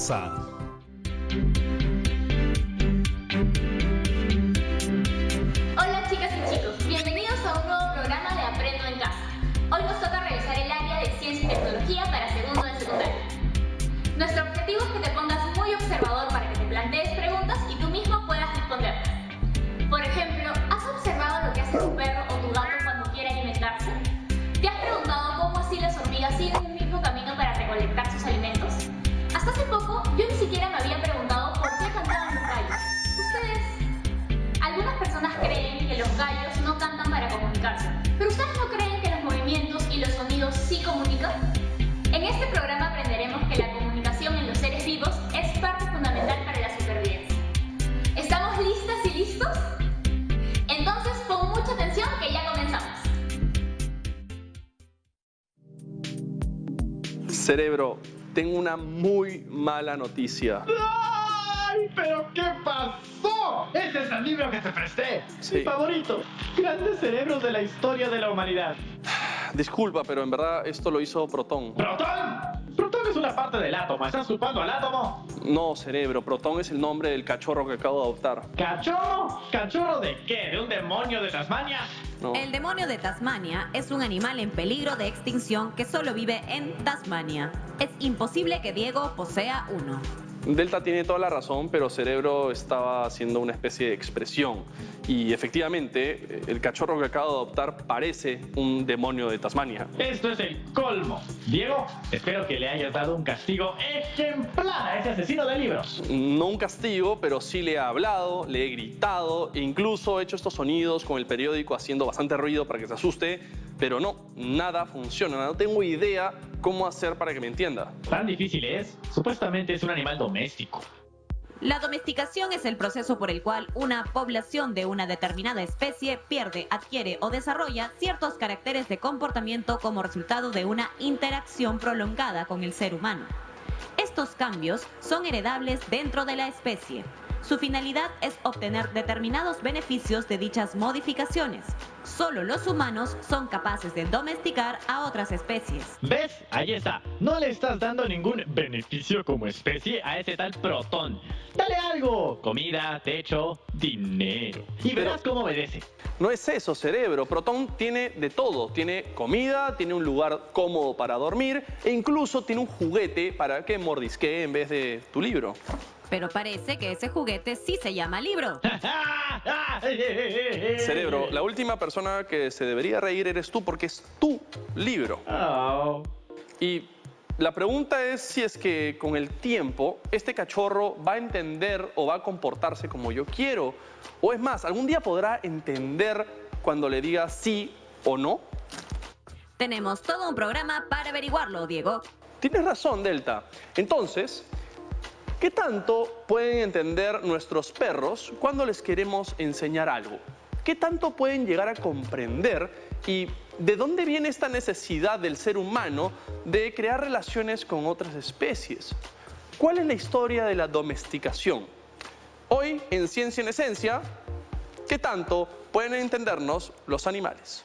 casa. Hola chicas y chicos, bienvenidos a un nuevo programa de Aprendo en Casa. Hoy nos toca revisar el área de Ciencia y Tecnología para segundo de secundaria. Nuestro objetivo es que te pongas muy observador para que te plantees preguntas y tú mismo puedas responderlas. Por ejemplo, ¿has observado lo que hace tu perro o tu gato cuando quiere alimentarse? ¿Te has preguntado cómo así las hormigas siguen un mismo camino para recolectar sus alimentos? Hasta hace poco, yo ni siquiera me había preguntado por qué cantaban los gallos. ¿Ustedes? Algunas personas creen que los gallos no cantan para comunicarse, pero ¿ustedes no creen que los movimientos y los sonidos sí comunican? En este programa aprenderemos que la comunicación en los seres vivos es parte fundamental para la supervivencia. ¿Estamos listas y listos? Entonces pon mucha atención que ya comenzamos. Cerebro, tengo una muy mala noticia. ¡Ay! ¿Pero qué pasó? Ese es el libro que te presté. Sí. Mi favorito. Grandes cerebros de la historia de la humanidad. Disculpa, pero en verdad esto lo hizo Protón. ¿Protón? Protón es una parte del átomo. ¿Estás culpando al átomo? No, Cerebro, Protón es el nombre del cachorro que acabo de adoptar. ¿Cachorro? ¿Cachorro de qué? ¿De un demonio de Tasmania? No. El demonio de Tasmania es un animal en peligro de extinción que solo vive en Tasmania. Es imposible que Diego posea uno. Delta tiene toda la razón, pero Cerebro estaba haciendo una especie de expresión. Y efectivamente, el cachorro que acabo de adoptar parece un demonio de Tasmania. Esto es el colmo. Diego, espero que le hayas dado un castigo ejemplar a ese asesino de libros. No un castigo, pero sí le he hablado, le he gritado, e incluso he hecho estos sonidos con el periódico haciendo bastante ruido para que se asuste, pero no, nada funciona. No tengo idea cómo hacer para que me entienda. ¿Tan difícil es? Supuestamente es un animal doméstico. La domesticación es el proceso por el cual una población de una determinada especie pierde, adquiere o desarrolla ciertos caracteres de comportamiento como resultado de una interacción prolongada con el ser humano. Estos cambios son heredables dentro de la especie. Su finalidad es obtener determinados beneficios de dichas modificaciones. Solo los humanos son capaces de domesticar a otras especies. ¿Ves? Ahí está. No le estás dando ningún beneficio como especie a ese tal Protón. Dale algo. Comida, techo, dinero. Y verás cómo obedece. No es eso, Cerebro. Protón tiene de todo. Tiene comida, tiene un lugar cómodo para dormir e incluso tiene un juguete para que mordisquee en vez de tu libro. Pero parece que ese juguete sí se llama libro. Cerebro, la última persona que se debería reír eres tú porque es tu libro. Oh. Y la pregunta es si es que con el tiempo este cachorro va a entender o va a comportarse como yo quiero. O es más, ¿algún día podrá entender cuando le diga sí o no? Tenemos todo un programa para averiguarlo, Diego. Tienes razón, Delta. Entonces, ¿qué tanto pueden entender nuestros perros cuando les queremos enseñar algo? ¿Qué tanto pueden llegar a comprender? ¿Y de dónde viene esta necesidad del ser humano de crear relaciones con otras especies? ¿Cuál es la historia de la domesticación? Hoy, en Ciencia en Esencia, ¿qué tanto pueden entendernos los animales?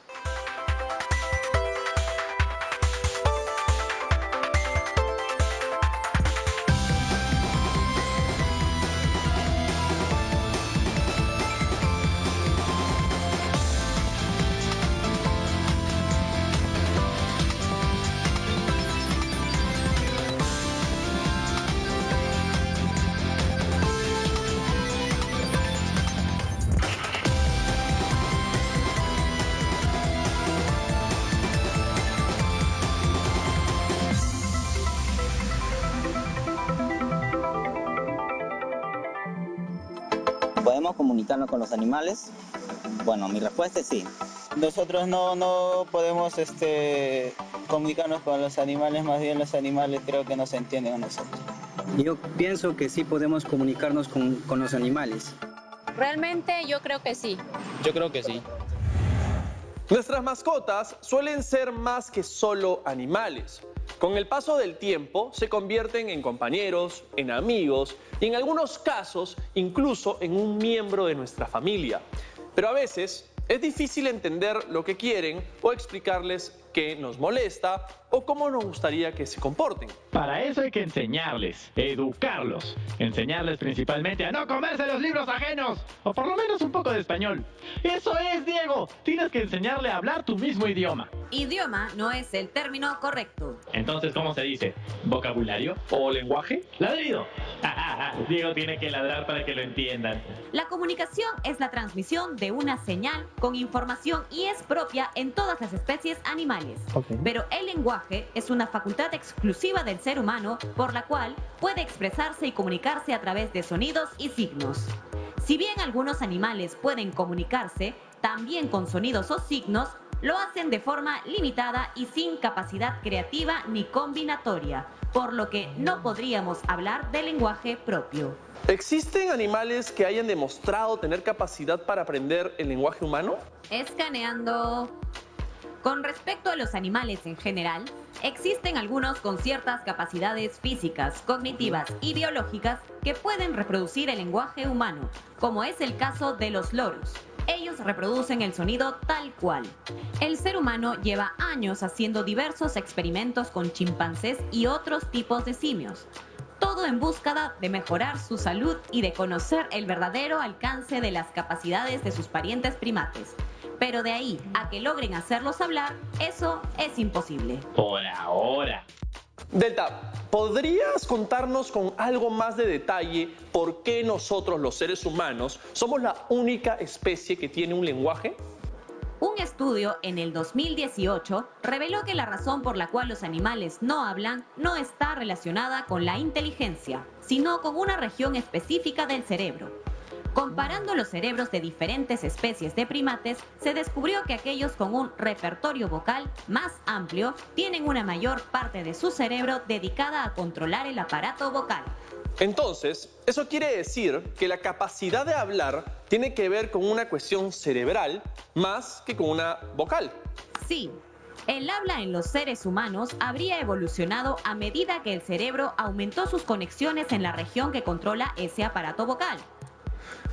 ¿Podemos comunicarnos con los animales? Bueno, mi respuesta es sí. Nosotros no podemos comunicarnos con los animales, más bien los animales creo que nos entienden a nosotros. Yo pienso que sí podemos comunicarnos con los animales. Realmente yo creo que sí. Yo creo que sí. Nuestras mascotas suelen ser más que solo animales. Con el paso del tiempo se convierten en compañeros, en amigos y en algunos casos incluso en un miembro de nuestra familia. Pero a veces es difícil entender lo que quieren o explicarles qué nos molesta o cómo nos gustaría que se comporten. Para eso hay que enseñarles, educarlos. Enseñarles principalmente a no comerse los libros ajenos. O por lo menos un poco de español. ¡Eso es, Diego! Tienes que enseñarle a hablar tu mismo idioma. Idioma no es el término correcto. Entonces, ¿cómo se dice? ¿Vocabulario? ¿O lenguaje? ¡Ladrido! Diego tiene que ladrar para que lo entiendan. La comunicación es la transmisión de una señal con información y es propia en todas las especies animales. Pero el lenguaje es una facultad exclusiva del ser humano por la cual puede expresarse y comunicarse a través de sonidos y signos. Si bien algunos animales pueden comunicarse también con sonidos o signos, lo hacen de forma limitada y sin capacidad creativa ni combinatoria, por lo que no podríamos hablar de lenguaje propio. ¿Existen animales que hayan demostrado tener capacidad para aprender el lenguaje humano? Escaneando. Con respecto a los animales en general, existen algunos con ciertas capacidades físicas, cognitivas y biológicas que pueden reproducir el lenguaje humano, como es el caso de los loros. Ellos reproducen el sonido tal cual. El ser humano lleva años haciendo diversos experimentos con chimpancés y otros tipos de simios. Todo en búsqueda de mejorar su salud y de conocer el verdadero alcance de las capacidades de sus parientes primates. Pero de ahí a que logren hacerlos hablar, eso es imposible. Por ahora. Delta, ¿podrías contarnos con algo más de detalle por qué nosotros, los seres humanos, somos la única especie que tiene un lenguaje? Un estudio en el 2018 reveló que la razón por la cual los animales no hablan no está relacionada con la inteligencia, sino con una región específica del cerebro. Comparando los cerebros de diferentes especies de primates, se descubrió que aquellos con un repertorio vocal más amplio tienen una mayor parte de su cerebro dedicada a controlar el aparato vocal. Entonces, eso quiere decir que la capacidad de hablar tiene que ver con una cuestión cerebral más que con una vocal. Sí. El habla en los seres humanos habría evolucionado a medida que el cerebro aumentó sus conexiones en la región que controla ese aparato vocal.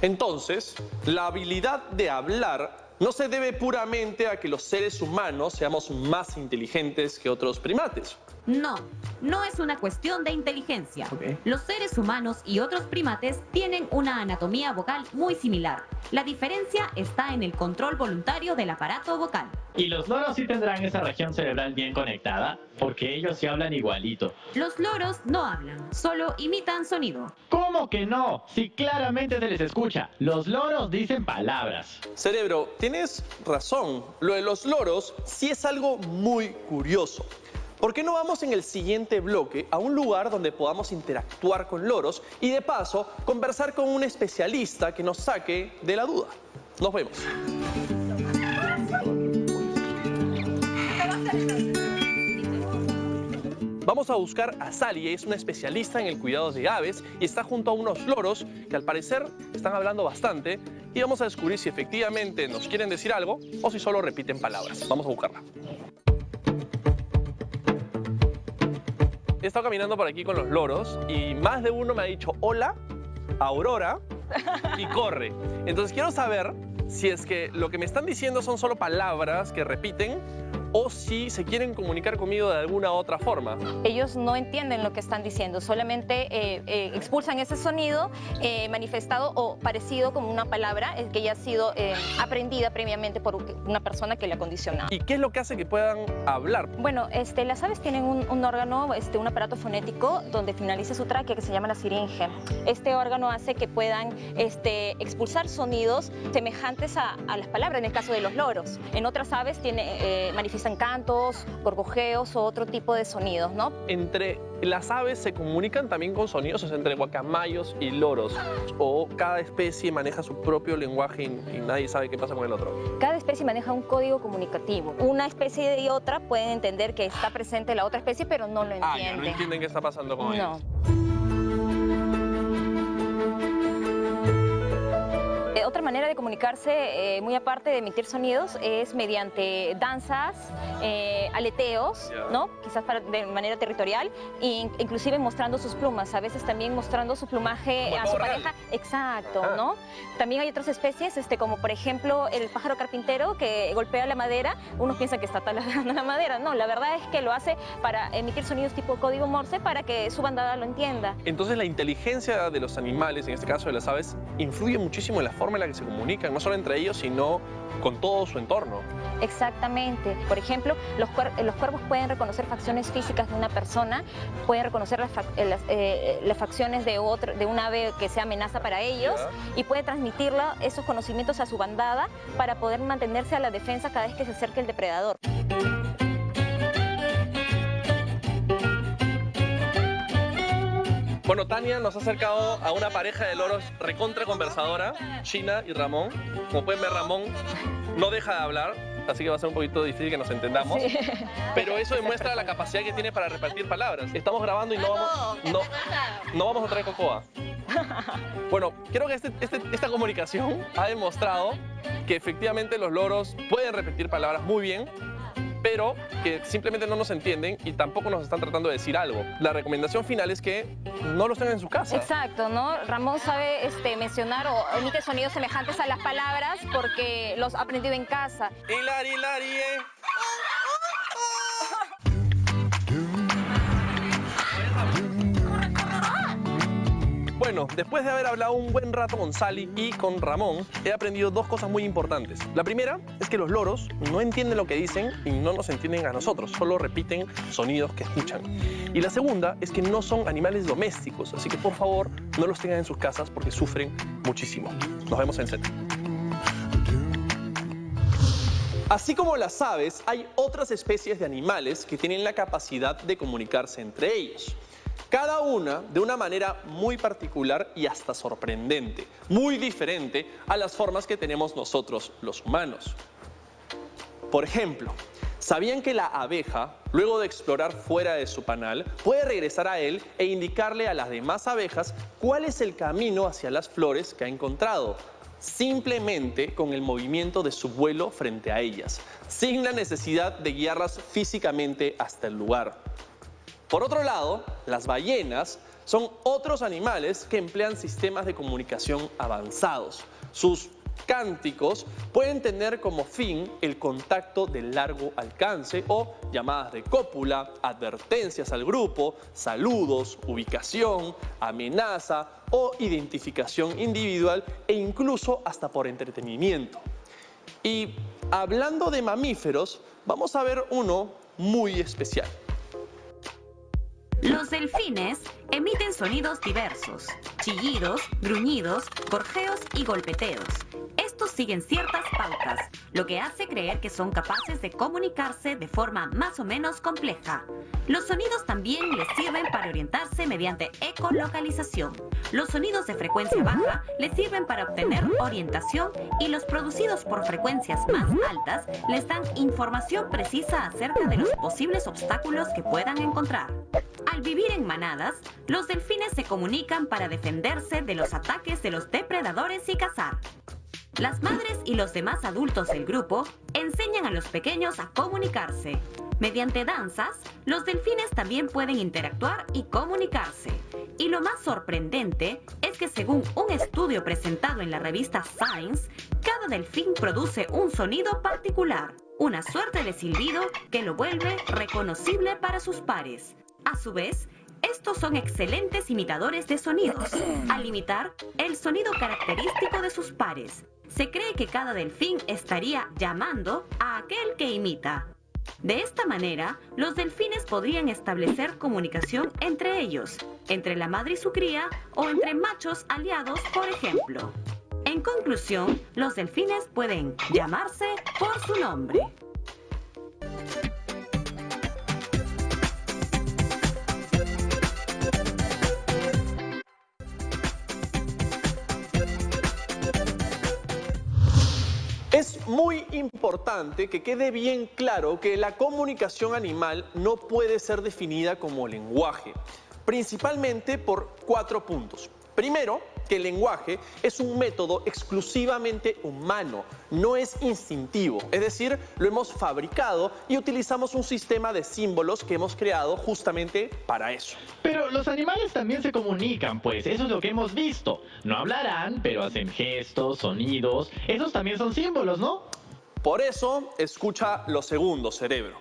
Entonces, la habilidad de hablar no se debe puramente a que los seres humanos seamos más inteligentes que otros primates. No, no es una cuestión de inteligencia. Los seres humanos y otros primates tienen una anatomía vocal muy similar. La diferencia está en el control voluntario del aparato vocal. ¿Y los loros sí tendrán esa región cerebral bien conectada? Porque ellos sí hablan igualito. Los loros no hablan, solo imitan sonido. ¿Cómo que no? Si claramente se les escucha. Los loros dicen palabras. Cerebro, tienes razón. Lo de los loros sí es algo muy curioso. ¿Por qué no vamos en el siguiente bloque a un lugar donde podamos interactuar con loros y de paso conversar con un especialista que nos saque de la duda? Nos vemos. Vamos a buscar a Sally, ella es una especialista en el cuidado de aves y está junto a unos loros que al parecer están hablando bastante y vamos a descubrir si efectivamente nos quieren decir algo o si solo repiten palabras. Vamos a buscarla. He estado caminando por aquí con los loros y más de uno me ha dicho hola, Aurora y corre. Entonces quiero saber si es que lo que me están diciendo son solo palabras que repiten o si se quieren comunicar conmigo de alguna otra forma. Ellos no entienden lo que están diciendo, solamente expulsan ese sonido manifestado o parecido como una palabra que ya ha sido aprendida previamente por una persona que le ha condicionado. ¿Y qué es lo que hace que puedan hablar? Bueno, las aves tienen un órgano, un aparato fonético donde finaliza su tráquea que se llama la siringe. Este órgano hace que puedan expulsar sonidos semejantes a las palabras, en el caso de los loros. En otras aves manifiestan cantos, gorgojeos o otro tipo de sonidos, ¿no? Entre las aves se comunican también con sonidos, o sea, entre guacamayos y loros, o cada especie maneja su propio lenguaje y nadie sabe qué pasa con el otro. Cada especie maneja un código comunicativo. Una especie y otra pueden entender que está presente la otra especie, pero no lo entienden. Ya no entienden qué está pasando con ellos. Otra manera de comunicarse, muy aparte de emitir sonidos, es mediante danzas, aleteos, ¿no? Quizás de manera territorial, e inclusive mostrando sus plumas, a veces también mostrando su plumaje a su pareja. Exacto, ¿no? También hay otras especies, como por ejemplo el pájaro carpintero que golpea la madera. Unos piensan que está taladrando la madera. No, la verdad es que lo hace para emitir sonidos tipo código Morse para que su bandada lo entienda. Entonces la inteligencia de los animales, en este caso de las aves, influye muchísimo en la forma en la que se comunican, no solo entre ellos, sino con todo su entorno. Exactamente. Por ejemplo, los cuervos pueden reconocer facciones físicas de una persona, pueden reconocer las facciones de un ave que sea amenaza para ellos y puede transmitir esos conocimientos a su bandada para poder mantenerse a la defensa cada vez que se acerque el depredador. Bueno, Tania nos ha acercado a una pareja de loros recontra conversadora, Gina y Ramón. Como pueden ver, Ramón no deja de hablar, así que va a ser un poquito difícil que nos entendamos. Sí. Pero eso demuestra la capacidad que tiene para repartir palabras. Estamos grabando y no vamos a traer cocoa. Bueno, creo que esta comunicación ha demostrado que efectivamente los loros pueden repetir palabras muy bien, pero que simplemente no nos entienden y tampoco nos están tratando de decir algo. La recomendación final es que no los tengan en su casa. Exacto, ¿no? Ramón sabe mencionar o emite sonidos semejantes a las palabras porque los ha aprendido en casa. Hilari, Bueno, después de haber hablado un buen rato con Sally y con Ramón, he aprendido dos cosas muy importantes. La primera es que los loros no entienden lo que dicen y no nos entienden a nosotros, solo repiten sonidos que escuchan. Y la segunda es que no son animales domésticos, así que por favor no los tengan en sus casas porque sufren muchísimo. Nos vemos en el set. Así como las aves, hay otras especies de animales que tienen la capacidad de comunicarse entre ellos. Cada una de una manera muy particular y hasta sorprendente, muy diferente a las formas que tenemos nosotros los humanos. Por ejemplo, ¿sabían que la abeja, luego de explorar fuera de su panal, puede regresar a él e indicarle a las demás abejas cuál es el camino hacia las flores que ha encontrado? Simplemente con el movimiento de su vuelo frente a ellas, sin la necesidad de guiarlas físicamente hasta el lugar. Por otro lado, las ballenas son otros animales que emplean sistemas de comunicación avanzados. Sus cánticos pueden tener como fin el contacto de largo alcance o llamadas de cópula, advertencias al grupo, saludos, ubicación, amenaza o identificación individual e incluso hasta por entretenimiento. Y hablando de mamíferos, vamos a ver uno muy especial. Los delfines emiten sonidos diversos, chillidos, gruñidos, gorjeos y golpeteos. Estos siguen ciertas pautas, lo que hace creer que son capaces de comunicarse de forma más o menos compleja. Los sonidos también les sirven para orientarse mediante ecolocalización. Los sonidos de frecuencia baja les sirven para obtener orientación y los producidos por frecuencias más altas les dan información precisa acerca de los posibles obstáculos que puedan encontrar. Al vivir en manadas, los delfines se comunican para defenderse de los ataques de los depredadores y cazar. Las madres y los demás adultos del grupo enseñan a los pequeños a comunicarse. Mediante danzas, los delfines también pueden interactuar y comunicarse. Y lo más sorprendente es que según un estudio presentado en la revista Science, cada delfín produce un sonido particular, una suerte de silbido que lo vuelve reconocible para sus pares. A su vez, estos son excelentes imitadores de sonidos, al imitar el sonido característico de sus pares. Se cree que cada delfín estaría llamando a aquel que imita. De esta manera, los delfines podrían establecer comunicación entre ellos, entre la madre y su cría o entre machos aliados, por ejemplo. En conclusión, los delfines pueden llamarse por su nombre. Es muy importante que quede bien claro que la comunicación animal no puede ser definida como lenguaje, principalmente por 4 puntos. Primero, que el lenguaje es un método exclusivamente humano, no es instintivo. Es decir, lo hemos fabricado y utilizamos un sistema de símbolos que hemos creado justamente para eso. Pero los animales también se comunican, pues, eso es lo que hemos visto. No hablarán, pero hacen gestos, sonidos, esos también son símbolos, ¿no? Por eso, escucha lo segundo, cerebro.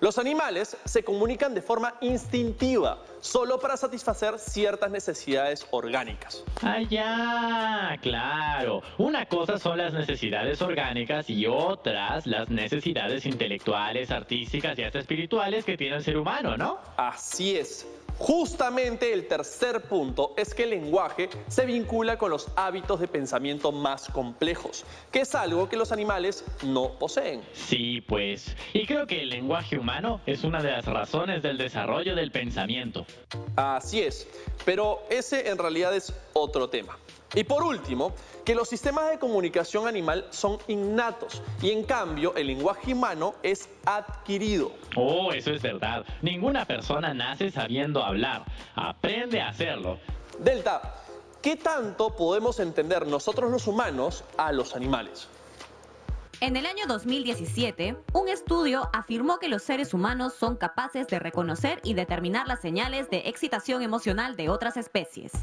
Los animales se comunican de forma instintiva, solo para satisfacer ciertas necesidades orgánicas. Ah, ya, claro. Una cosa son las necesidades orgánicas y otras las necesidades intelectuales, artísticas y hasta espirituales que tiene el ser humano, ¿no? Así es. Justamente el tercer punto es que el lenguaje se vincula con los hábitos de pensamiento más complejos, que es algo que los animales no poseen. Sí, pues. Y creo que el lenguaje humano es una de las razones del desarrollo del pensamiento. Así es, pero ese en realidad es otro tema. Y por último, que los sistemas de comunicación animal son innatos y en cambio el lenguaje humano es adquirido. Oh, eso es verdad. Ninguna persona nace sabiendo hablar. Aprende a hacerlo. Delta, ¿qué tanto podemos entender nosotros los humanos a los animales? En el año 2017, un estudio afirmó que los seres humanos son capaces de reconocer y determinar las señales de excitación emocional de otras especies.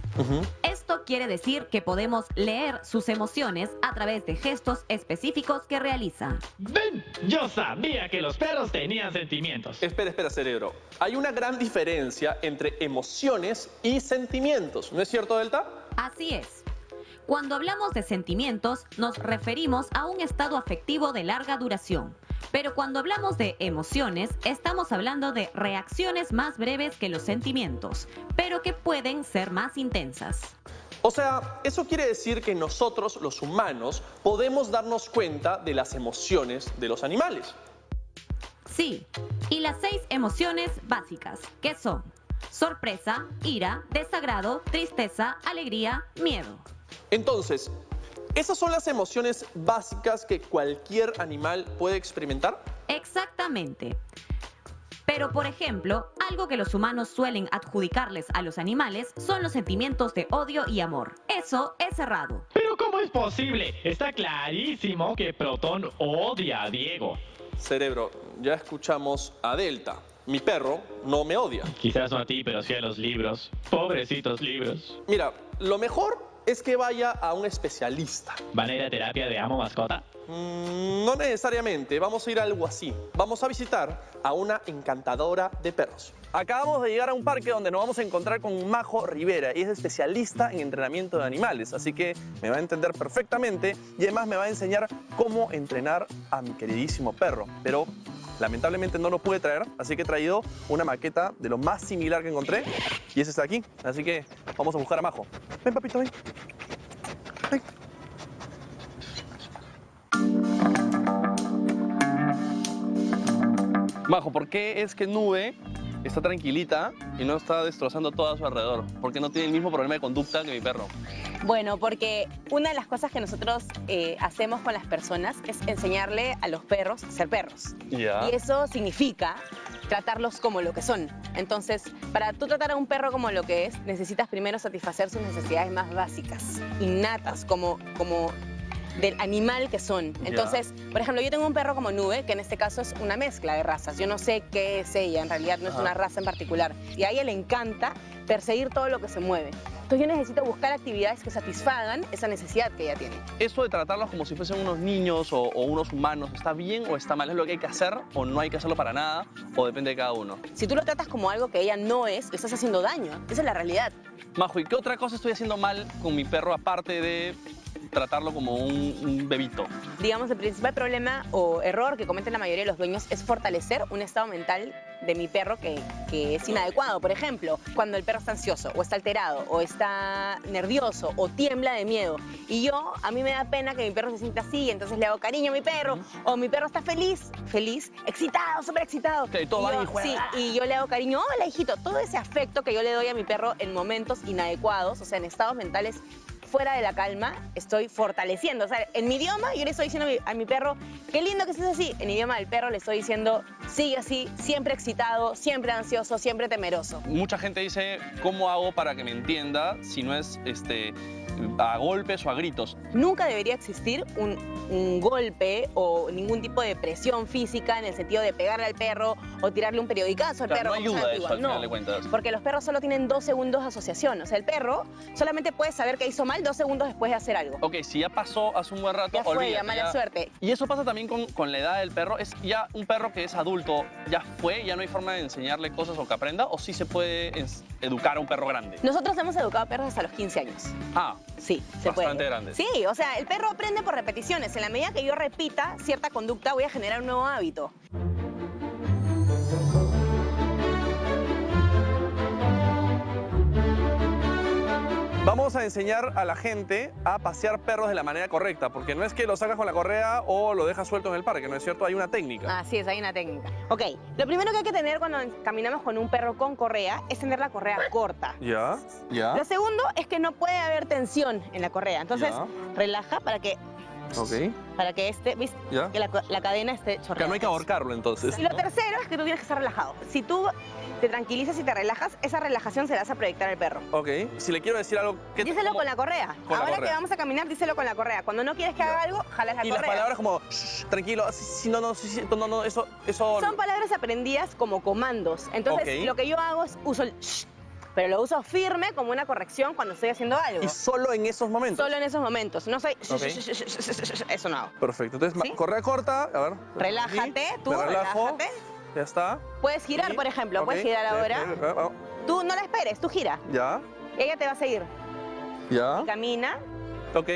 Esto quiere decir que podemos leer sus emociones a través de gestos específicos que realizan. ¡Ven! Yo sabía que los perros tenían sentimientos. Espera, cerebro. Hay una gran diferencia entre emociones y sentimientos, ¿no es cierto, Delta? Así es. Cuando hablamos de sentimientos, nos referimos a un estado afectivo de larga duración. Pero cuando hablamos de emociones, estamos hablando de reacciones más breves que los sentimientos, pero que pueden ser más intensas. O sea, eso quiere decir que nosotros, los humanos, podemos darnos cuenta de las emociones de los animales. Sí, y las 6 emociones básicas, que son sorpresa, ira, desagrado, tristeza, alegría, miedo. Entonces, ¿esas son las emociones básicas que cualquier animal puede experimentar? Exactamente. Pero, por ejemplo, algo que los humanos suelen adjudicarles a los animales son los sentimientos de odio y amor. Eso es errado. ¿Pero cómo es posible? Está clarísimo que Protón odia a Diego. Cerebro, ya escuchamos a Delta. Mi perro no me odia. Quizás no a ti, pero sí a los libros. Pobrecitos libros. Mira, lo mejor es que vaya a un especialista. ¿Van a ir a terapia de amo mascota? No necesariamente, vamos a ir a algo así. Vamos a visitar a una encantadora de perros. Acabamos de llegar a un parque donde nos vamos a encontrar con Majo Rivera y es especialista en entrenamiento de animales, así que me va a entender perfectamente y además me va a enseñar cómo entrenar a mi queridísimo perro. Pero lamentablemente no lo pude traer, así que he traído una maqueta de lo más similar que encontré y ese está aquí, así que vamos a buscar a Majo. Ven, papito, ven. Ven. Majo, ¿por qué es que Nube está tranquilita y no está destrozando todo a su alrededor? ¿Por qué no tiene el mismo problema de conducta que mi perro? Bueno, porque una de las cosas que nosotros hacemos con las personas es enseñarle a los perros a ser perros. Ya. Y eso significa tratarlos como lo que son. Entonces, para tú tratar a un perro como lo que es, necesitas primero satisfacer sus necesidades más básicas, innatas, como del animal que son. Entonces, por ejemplo, yo tengo un perro como Nube, que en este caso es una mezcla de razas. Yo no sé qué es ella, en realidad no es una raza en particular. Y a ella le encanta perseguir todo lo que se mueve. Entonces yo necesito buscar actividades que satisfagan esa necesidad que ella tiene. ¿Eso de tratarlos como si fuesen unos niños o unos humanos, está bien o está mal? ¿Es lo que hay que hacer o no hay que hacerlo para nada? ¿O depende de cada uno? Si tú lo tratas como algo que ella no es, le estás haciendo daño. Esa es la realidad. Majo, ¿y qué otra cosa estoy haciendo mal con mi perro aparte de tratarlo como un bebito? Digamos, el principal problema o error que cometen la mayoría de los dueños es fortalecer un estado mental de mi perro que es inadecuado. Por ejemplo, cuando el perro está ansioso o está alterado o está nervioso o tiembla de miedo y a mí me da pena que mi perro se sienta así, entonces le hago cariño a mi perro, o mi perro está feliz, excitado, súper excitado. Okay, todo va y juega. Sí, y yo le hago cariño, hola hijito, todo ese afecto que yo le doy a mi perro en momentos inadecuados, o sea, en estados mentales fuera de la calma, estoy fortaleciendo. O sea, en mi idioma yo le estoy diciendo a mi perro, qué lindo que estés así. En idioma del perro le estoy diciendo, sigue así, siempre excitado, siempre ansioso, siempre temeroso. Mucha gente dice, ¿cómo hago para que me entienda si no es a golpes o a gritos? Nunca debería existir un golpe o ningún tipo de presión física en el sentido de pegarle al perro o tirarle un periodicazo al perro. No ayuda eso al final de cuentas. Porque los perros solo tienen 2 segundos de asociación. O sea, el perro solamente puede saber que hizo mal 2 segundos después de hacer algo. Ok, si ya pasó hace un buen rato, Ya fue, olvídate, ya mala suerte. Y eso pasa también con la edad del perro. ¿Es ya un perro que es adulto, ya fue, ya no hay forma de enseñarle cosas o que aprenda? ¿O sí se puede educar a un perro grande? Nosotros hemos educado a perros hasta los 15 años. Ah, sí, se puede. bastante grande. Sí, o sea, el perro aprende por repeticiones. En la medida que yo repita cierta conducta, voy a generar un nuevo hábito. Vamos a enseñar a la gente a pasear perros de la manera correcta, porque no es que lo sacas con la correa o lo dejas suelto en el parque, ¿no es cierto? Hay una técnica. Así es, hay una técnica. Ok, lo primero que hay que tener cuando caminamos con un perro con correa es tener la correa corta. Ya, ya. Lo segundo es que no puede haber tensión en la correa. Entonces, Ya. relaja para que ¿viste? Ya. Que la cadena esté chorreando. Que no hay que ahorcarlo entonces. Y lo tercero es que tú tienes que estar relajado. Si tú te tranquilizas y te relajas, esa relajación se la vas a proyectar al perro. Ok, si le quiero decir algo... Díselo con la correa. Con la Ahora correa. que vamos a caminar, díselo con la correa. Cuando no quieres que haga algo, jalas la Y correa. las palabras como, "Shh, tranquilo, sí, no, eso... Son palabras aprendidas como comandos. Entonces, Ok. lo que yo hago es uso el shh, pero lo uso firme como una corrección cuando estoy haciendo algo. Y solo en esos momentos. Solo en esos momentos. No soy... Ok. Eso no hago. Perfecto, entonces ¿Sí? correa corta, a ver. Relájate, aquí, tú, me relajo, relájate. ya está. Puedes girar, por ejemplo. Ok, Puedes girar ahora. vamos. Tú no la esperes, tú gira. Ya, Y ella te va a seguir. ya. Camina. Ok,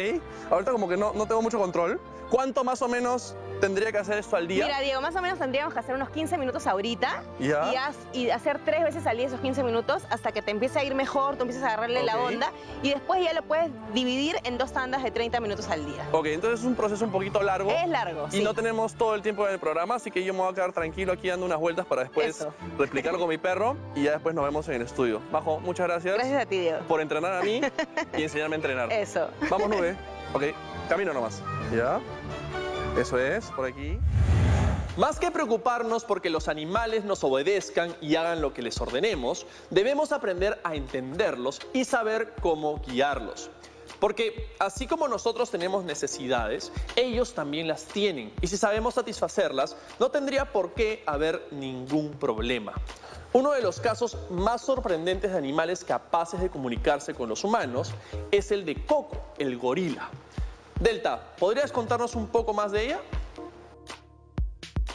ahorita como que no tengo mucho control. ¿Cuánto más o menos tendría que hacer esto al día? Mira, Diego, más o menos tendríamos que hacer unos 15 minutos ahorita Ya. y hacer 3 veces al día esos 15 minutos hasta que te empiece a ir mejor, tú empiezas a agarrarle la Ok. onda y después ya lo puedes dividir en 2 tandas de 30 minutos al día. Ok, entonces es un proceso un poquito largo. Es largo, Y sí. no tenemos todo el tiempo en el programa, así que yo me voy a quedar tranquilo aquí dando unas vueltas para después Eso. replicarlo con mi perro y ya después nos vemos en el estudio. Majo, muchas gracias. Gracias a ti, Diego. Por entrenar a mí y enseñarme a entrenar. Eso. Vamos, Nube. Ok, camino nomás. Ya. Eso es, por aquí. Más que preocuparnos porque los animales nos obedezcan y hagan lo que les ordenemos, debemos aprender a entenderlos y saber cómo guiarlos. Porque así como nosotros tenemos necesidades, ellos también las tienen. Y si sabemos satisfacerlas, no tendría por qué haber ningún problema. Uno de los casos más sorprendentes de animales capaces de comunicarse con los humanos es el de Coco, el gorila. Delta, ¿podrías contarnos un poco más de ella?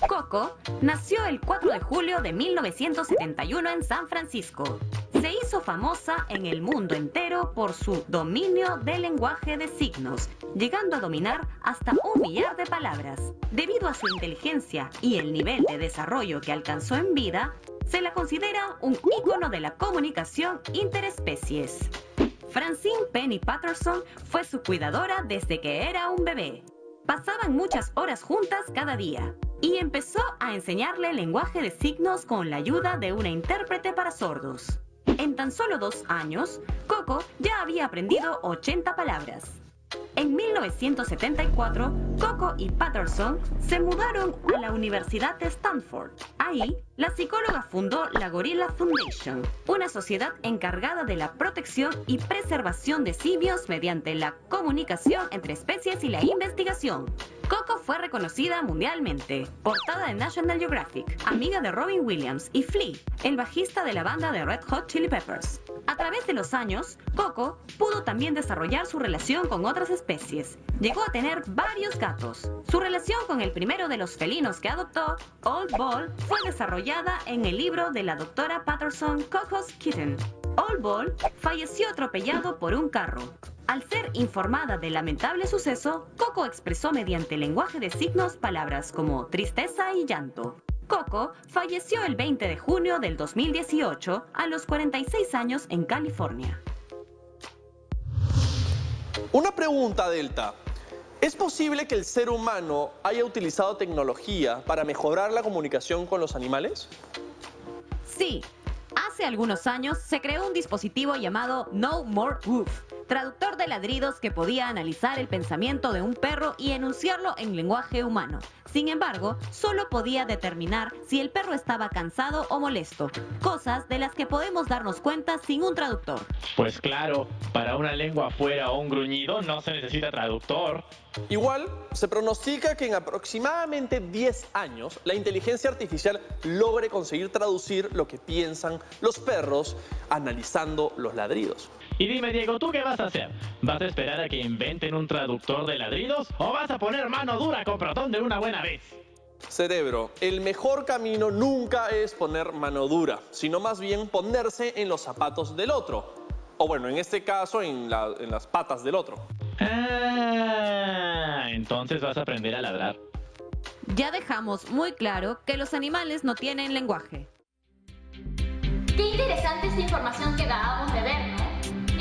Coco nació el 4 de julio de 1971 en San Francisco. Se hizo famosa en el mundo entero por su dominio del lenguaje de signos, llegando a dominar hasta 1 millar de palabras. Debido a su inteligencia y el nivel de desarrollo que alcanzó en vida, se la considera un ícono de la comunicación interespecies. Francine Penny Patterson fue su cuidadora desde que era un bebé. Pasaban muchas horas juntas cada día y empezó a enseñarle el lenguaje de signos con la ayuda de una intérprete para sordos. En tan solo 2 años, Coco ya había aprendido 80 palabras. En 1974, Coco y Patterson se mudaron a la Universidad de Stanford. Ahí, la psicóloga fundó la Gorilla Foundation, una sociedad encargada de la protección y preservación de simios mediante la comunicación entre especies y la investigación. Coco fue reconocida mundialmente, portada de National Geographic, amiga de Robin Williams y Flea, el bajista de la banda de Red Hot Chili Peppers. A través de los años, Coco pudo también desarrollar su relación con otras especies. Llegó a tener varios gatos. Su relación con el primero de los felinos que adoptó, Old Ball, fue desarrollada en el libro de la doctora Patterson, Coco's Kitten. Old Ball falleció atropellado por un carro. Al ser informada del lamentable suceso, Coco expresó mediante lenguaje de signos palabras como tristeza y llanto. Coco falleció el 20 de junio del 2018 a los 46 años en California. Una pregunta, Delta. ¿Es posible que el ser humano haya utilizado tecnología para mejorar la comunicación con los animales? Sí, hace algunos años se creó un dispositivo llamado No More Woof traductor de ladridos que podía analizar el pensamiento de un perro y enunciarlo en lenguaje humano. Sin embargo, solo podía determinar si el perro estaba cansado o molesto, cosas de las que podemos darnos cuenta sin un traductor. Pues claro, para una lengua afuera o un gruñido no se necesita traductor. Igual, se pronostica que en aproximadamente 10 años la inteligencia artificial logre conseguir traducir lo que piensan los perros analizando los ladridos. Y dime, Diego, ¿tú qué vas a hacer? ¿Vas a esperar a que inventen un traductor de ladridos o vas a poner mano dura con Protón de una buena vez? Cerebro, el mejor camino nunca es poner mano dura, sino más bien ponerse en los zapatos del otro. O bueno, en este caso, en las patas del otro. Ah, entonces vas a aprender a ladrar. Ya dejamos muy claro que los animales no tienen lenguaje. Qué interesante esta información que acabamos de ver, ¿no?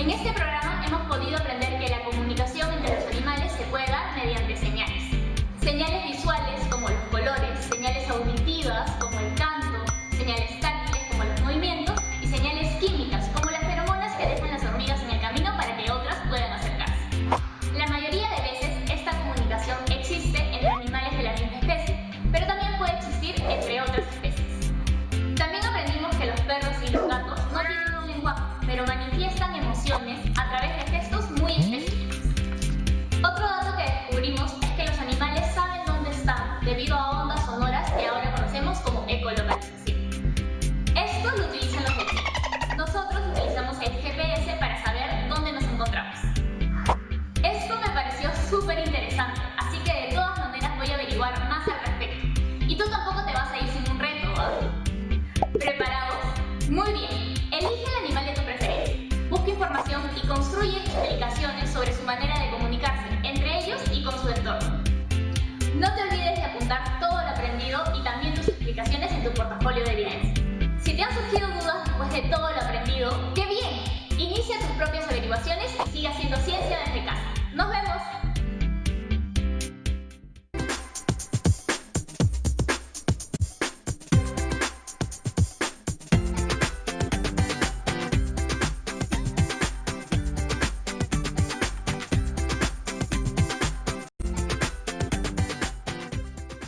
En este programa hemos podido aprender que la comunicación entre los animales se puede dar mediante señales. Señales visuales como los colores, señales auditivas como el canto, señales táctiles como los movimientos y señales químicas como las feromonas que dejan las hormigas en el camino para que otras puedan acercarse. La mayoría de veces esta comunicación existe entre animales de la misma especie, pero también puede existir entre otras especies. También aprendimos que los perros y los gatos no tienen un lenguaje, pero manifiestan emociones a través de gestos muy específicos. Otro dato que descubrimos es que los animales saben dónde están debido a ondas sonoras que ahora conocemos como ecolocalización. Esto lo utilizan los delfines. Nosotros utilizamos el GPS para saber dónde nos encontramos. Esto me pareció súper interesante, así que de todas maneras voy a averiguar más al respecto. Y tú tampoco te vas a ir sin un reto, ¿eh? ¿Preparados? Muy bien. Elige el animal de tu preferencia. Busca información y construye explicaciones sobre su manera de comunicarse entre ellos y con su entorno. No te olvides de apuntar todo lo aprendido y también tus explicaciones en tu portafolio de evidencia. Si te han surgido dudas después de todo lo aprendido, ¡qué bien! Inicia tus propias averiguaciones y sigue haciendo ciencia desde casa. ¡Nos vemos!